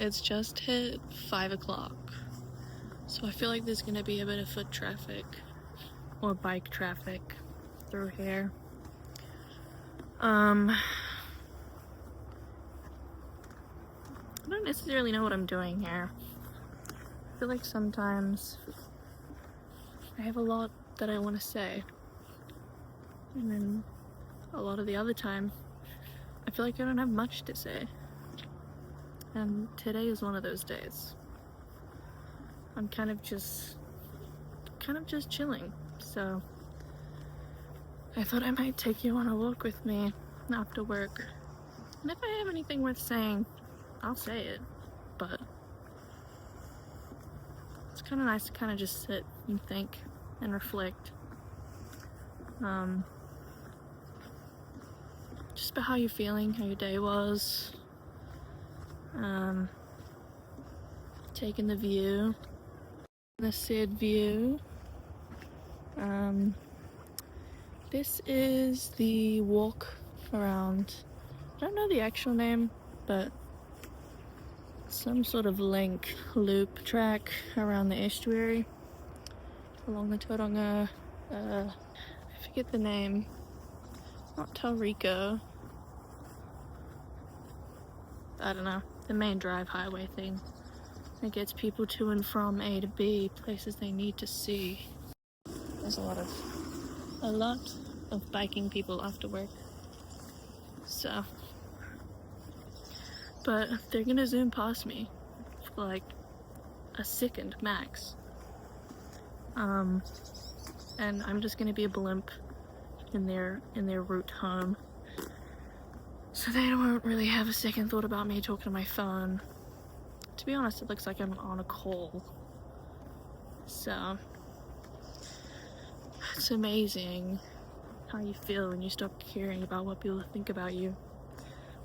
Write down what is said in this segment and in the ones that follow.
It's just hit 5 o'clock, so I feel like there's gonna be a bit of foot traffic or bike traffic through here. I don't necessarily know what I'm doing here. I feel like sometimes I have a lot that I want to say, and then a lot of the other time I feel like I don't have much to say. And today is one of those days. I'm kind of just chilling. So I thought I might take you on a walk with me after work. And if I have anything worth saying, I'll say it. But it's kind of nice to kind of just sit and think and reflect. Just about how you're feeling, how your day was. Taking the view, the Sid view. This is the walk around, I don't know the actual name, but some sort of link loop track around the estuary along the Tauranga, I forget the name, not Tauriko, I don't know, the main drive highway thing that gets people to and from A to B, places they need to see. There's a lot of biking people after work, so, but they're gonna zoom past me for like a second max, and I'm just gonna be a blimp in their route home, so they won't really have a second thought about me talking to my phone. To be honest, it looks like I'm on a call, so it's amazing how you feel when you stop caring about what people think about you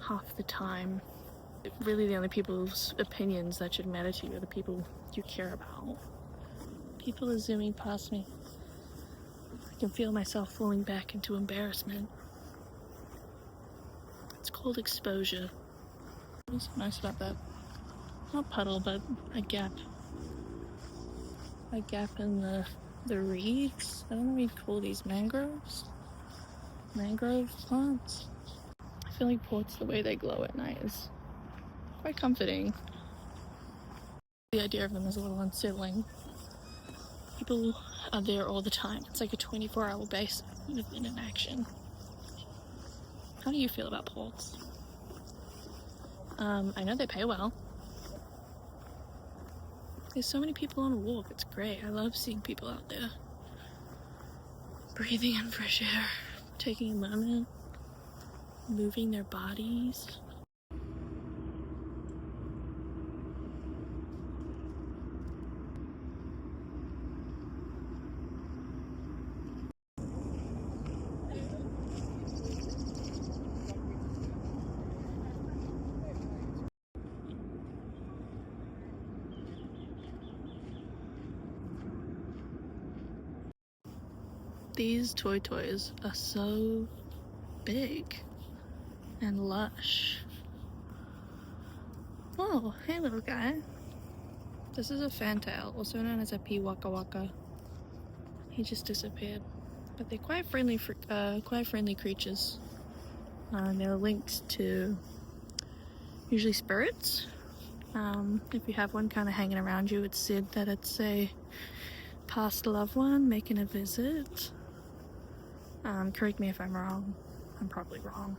half the time. Really the only people's opinions that should matter to you are the people you care about. People are zooming past me. I can feel myself falling back into embarrassment. It's called exposure. What's nice about that? Not puddle, but a gap. A gap in the reeds. I don't know what you call these, mangroves? Mangrove plants? I feel like ports, the way they glow at night is quite comforting. The idea of them is a little unsettling. People are there all the time. It's like a 24-hour base within an action. How do you feel about ports? I know they pay well. There's so many people on a walk, it's great. I love seeing people out there. Breathing in fresh air, taking a moment, moving their bodies. These toys are so big and lush. Oh, hey little guy. This is a fantail, also known as a pea waka waka. He just disappeared. But they're quite friendly creatures. They're linked to usually spirits. If you have one kind of hanging around you, it's said that it's a past loved one making a visit. Correct me if I'm wrong. I'm probably wrong.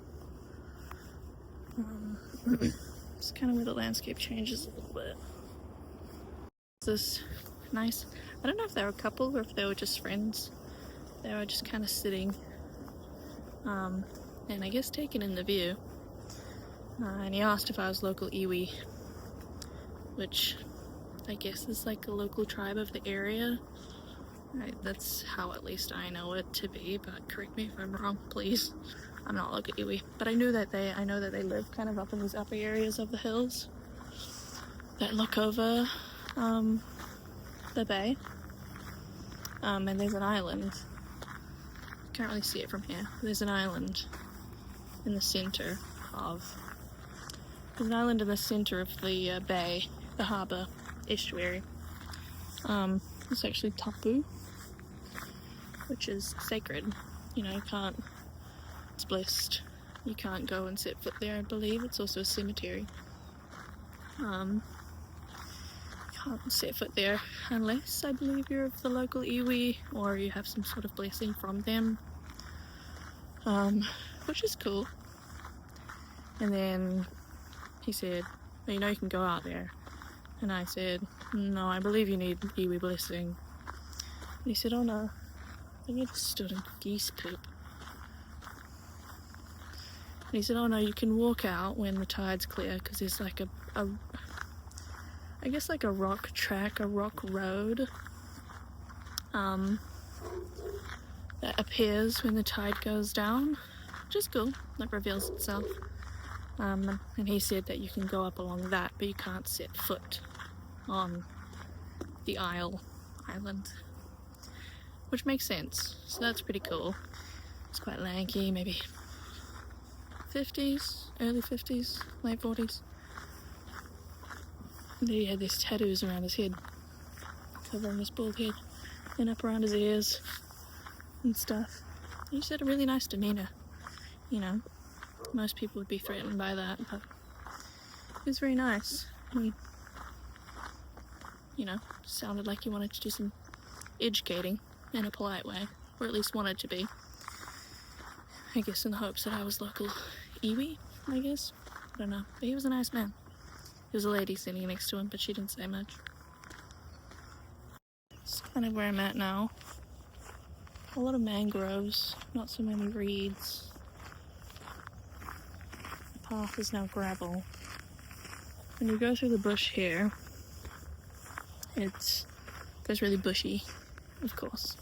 It's kind of where the landscape changes a little bit. This nice, I don't know if they were a couple or if they were just friends. They were just kind of sitting, and I guess taking in the view. And he asked if I was local iwi, which I guess is like a local tribe of the area. Right, that's how at least I know it to be, but correct me if I'm wrong, please. I'm not local iwi, but I know that they live kind of up in these upper areas of the hills that look over the bay. And there's an island. Can't really see it from here. There's an island in the center of There's an island in the center of the bay, the harbour, estuary. It's actually tapu, which is sacred. You know, you can't, it's blessed. You can't go and set foot there, I believe. It's also a cemetery. You can't set foot there unless, I believe, you're of the local iwi or you have some sort of blessing from them, which is cool. And then he said, well, you know, you can go out there. And I said, no, I believe you need iwi blessing. And he said, oh no, I think it stood in geese poop. And he said, oh no, you can walk out when the tide's clear, because there's like I guess like a rock track, a rock road, that appears when the tide goes down, which is cool, that reveals itself. And he said that you can go up along that, but you can't set foot on the island, which makes sense, so that's pretty cool. It's quite lanky, maybe 50s, early 50s, late 40s. And he had these tattoos around his head, covering his bald head, and up around his ears and stuff. He just had a really nice demeanour, you know. Most people would be threatened by that, but he was very nice. He, you know, sounded like he wanted to do some educating in a polite way, or at least wanted to be. I guess in the hopes that I was local iwi, I guess. I don't know, but he was a nice man. There was a lady sitting next to him, but she didn't say much. It's kind of where I'm at now. A lot of mangroves, not so many reeds. The path is now gravel. When you go through the bush here, it goes really bushy, of course.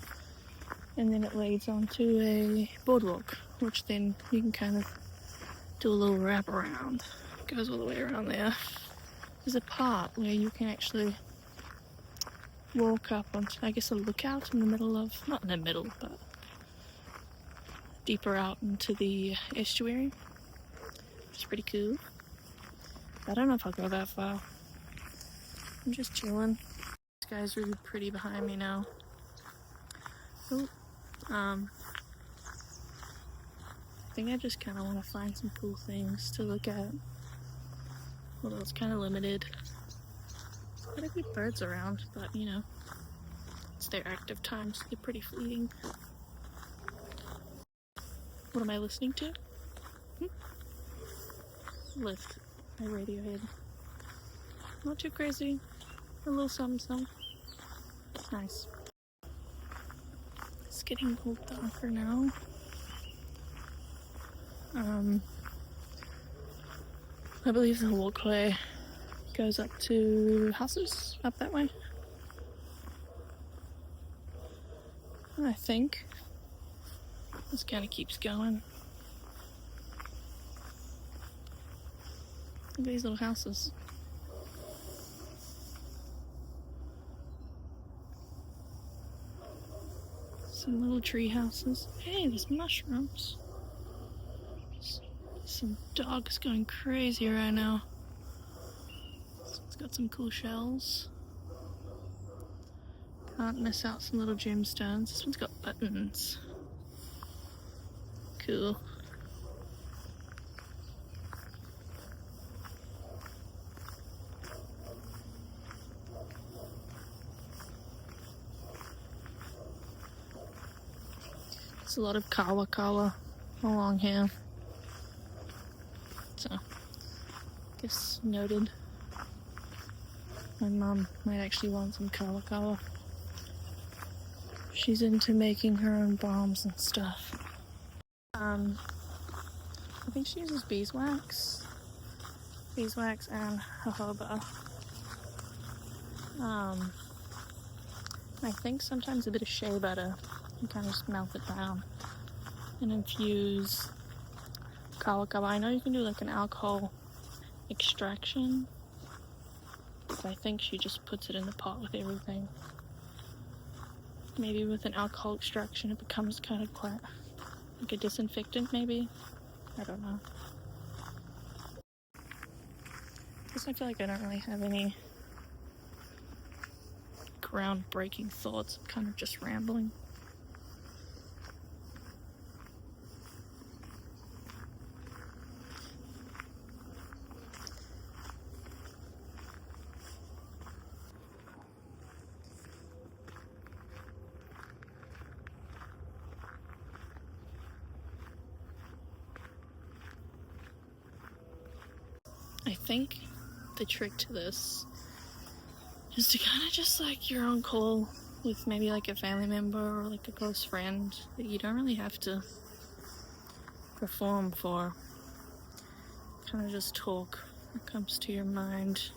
And then it leads onto a boardwalk, which then you can kind of do a little wrap around. It goes all the way around there. There's a part where you can actually walk up onto, I guess, a lookout in the middle of, not in the middle, but deeper out into the estuary, which is pretty cool. I don't know if I'll go that far. I'm just chilling. This guy's really pretty behind me now. Oh, I think I just kind of want to find some cool things to look at. Although it's kind of limited. Quite a few birds around, but you know, it's their active time, so they're pretty fleeting. What am I listening to? Lift by Radiohead. Not too crazy. A little something. Nice. It's getting cold darker now. I believe the walkway goes up to houses up that way. I think. This kind of keeps going. Look at these little houses. Some little tree houses. Hey, there's mushrooms. Some dogs going crazy right now. It's got some cool shells. Can't miss out some little gemstones. This one's got buttons. Cool. There's a lot of kawa along here. So, I guess noted. My mom might actually want some kawa. She's into making her own bombs and stuff. I think she uses beeswax and jojoba. I think sometimes a bit of shea butter. You kind of just melt it down and infuse kawa. I know you can do like an alcohol extraction, but I think she just puts it in the pot with everything. Maybe with an alcohol extraction it becomes kind of quite like a disinfectant, maybe. I don't know. Because I feel like I don't really have any groundbreaking thoughts. I'm kind of just rambling. I think the trick to this is to kind of just like you're on call with maybe like a family member or like a close friend that you don't really have to perform for. Kind of just talk what comes to your mind.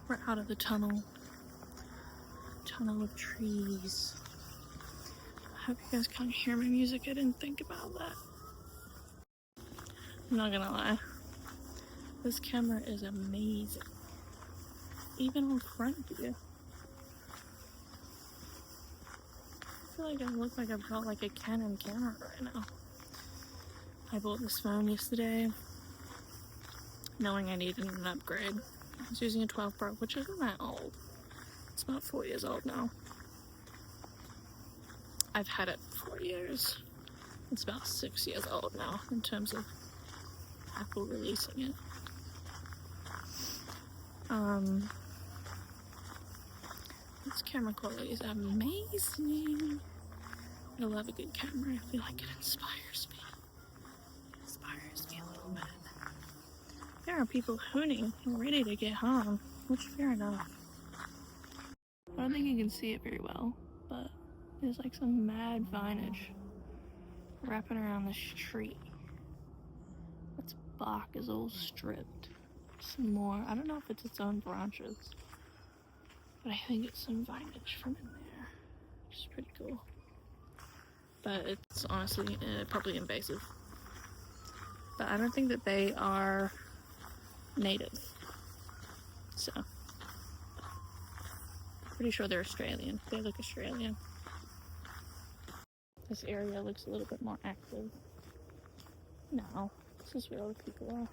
We're out of the tunnel of trees. I hope you guys can't hear my music. I didn't think about that. I'm not gonna lie, this camera is amazing. Even on front view. I feel like I look like I've got like a Canon camera right now. I bought this phone yesterday knowing I needed an upgrade. I was using a 12 Pro, which isn't that old. It's about 4 years old now. I've had it for 4 years. It's about 6 years old now in terms of Apple releasing it. This camera quality is amazing. I love a good camera. I feel like it inspires me. It inspires me a little bit. There are people hooning and ready to get home, which fair enough. I don't think you can see it very well, but there's like some mad vinage wrapping around this tree. Its bark is all stripped. Some more. I don't know if it's its own branches, but I think it's some vinage from in there, which is pretty cool. But it's honestly probably invasive. But I don't think that they are native. So, pretty sure they're Australian. They look Australian. This area looks a little bit more active. No, this is where other people are.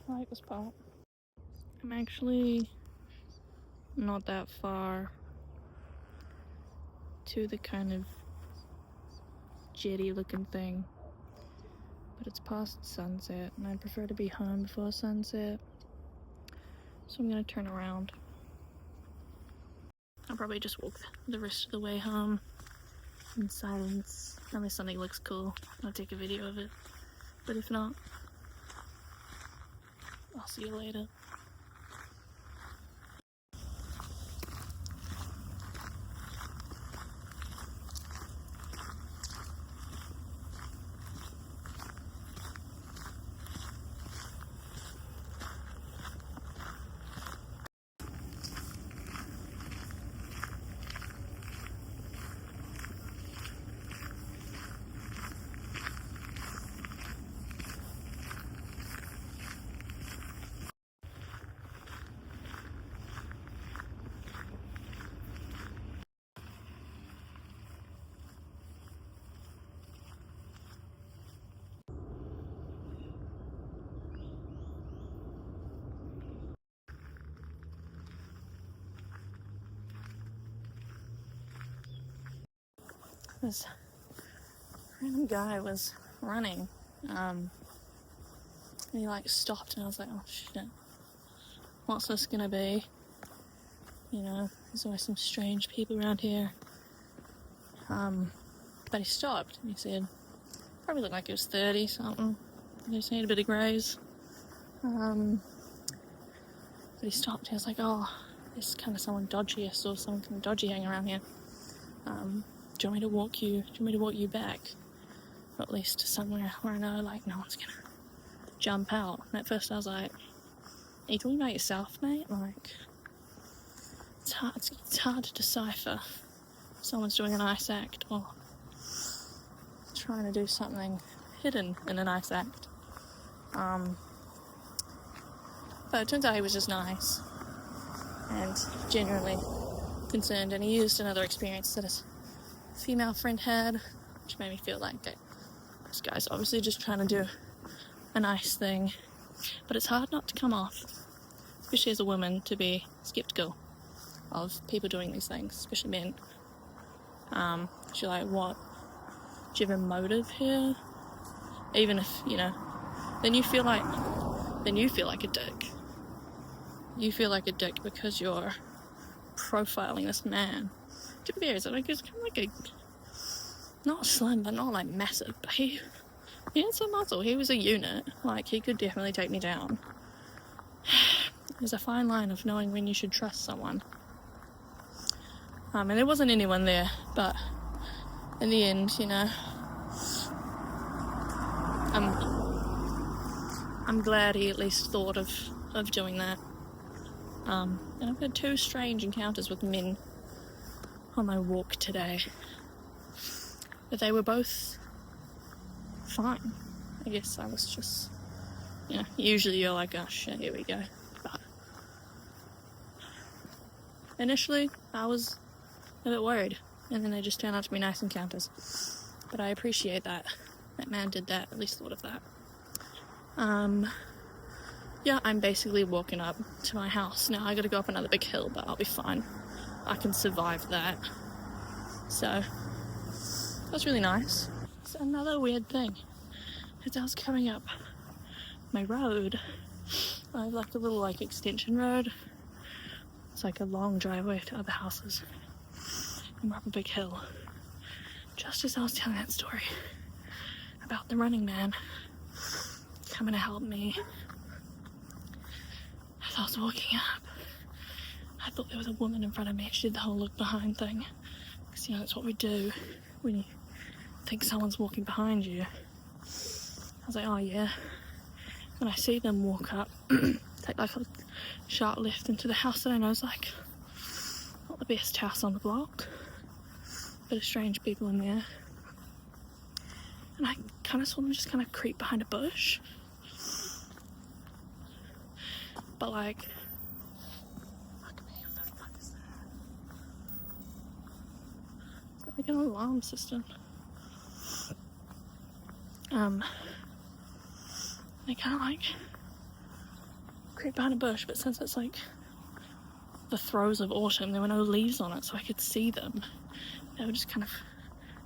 I like this part. I'm actually not that far to the kind of jetty looking thing, but it's past sunset and I prefer to be home before sunset, so I'm gonna turn around. I'll probably just walk the rest of the way home in silence, unless something looks cool. I'll take a video of it, but if not, I'll see you later. This random guy was running, and he like stopped, and I was like, oh shit, what's this gonna be? You know, there's always some strange people around here. But he stopped, and he said, probably looked like he was 30 something. He just needed a bit of graze. But he stopped. He was like, oh, there's kind of someone dodgy. I saw someone kind of dodgy hanging around here. Do you want me to walk you back? Or at least to somewhere where I know, like, no one's gonna jump out. And at first I was like, are you talking about yourself, mate? Like, it's hard to decipher if someone's doing an ice act or trying to do something hidden in an ice act. But it turns out he was just nice and genuinely concerned, and he used another experience that has female friend had, which made me feel like, okay, this guy's obviously just trying to do a nice thing. But it's hard not to come off, especially as a woman, to be skeptical of people doing these things, especially men. You're like, what? Do you have a motive here? Even if, then you feel like a dick. You feel like a dick because you're profiling this man. To be fair, like, he's kind of like not slim, but not like massive, but he had some muscle. He was a unit. Like, he could definitely take me down. There's a fine line of knowing when you should trust someone. And there wasn't anyone there, but in the end, I'm glad he at least thought of doing that. And I've had 2 strange encounters with men on my walk today. But they were both fine. I guess I was just, usually you're like, oh shit, here we go. But initially, I was a bit worried. And then they just turned out to be nice encounters. But I appreciate that. That man did that, at least thought of that. Yeah, I'm basically walking up to my house. Now I gotta go up another big hill, but I'll be fine. I can survive that. So, that's really nice. It's another weird thing. As I was coming up my road, I have like a little extension road. It's like a long driveway to other houses. And we're up a big hill. Just as I was telling that story about the running man coming to help me, as I was walking up, I thought there was a woman in front of me. She did the whole look behind thing. Because, that's what we do when you think someone's walking behind you. I was like, oh yeah. And I see them walk up, take like a sharp left into the house that I know is like not the best house on the block. Bit of strange people in there. And I kind of saw them just kind of creep behind a bush. But fuck me, what the fuck is that? It's like an alarm system. They kind of creep behind a bush, but since it's like the throes of autumn, there were no leaves on it, so I could see them. They were just kind of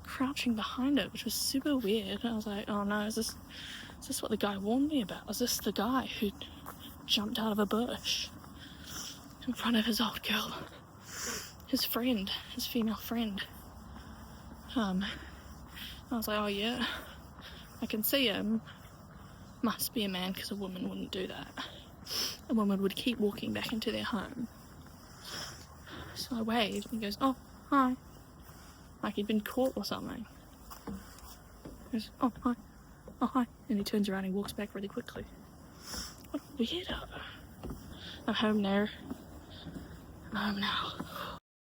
crouching behind it, which was super weird. And I was like, oh no, is this what the guy warned me about? Is this the guy who jumped out of a bush in front of his old girl, his friend, his female friend? I was like, oh yeah, I can see him. Must be a man, because a woman wouldn't do that. A woman would keep walking back into their home. So I waved, and he goes, oh, hi. Like he'd been caught or something. He goes, oh, hi. Oh, hi. And he turns around and walks back really quickly. What a weirdo. I'm home now. I'm home now.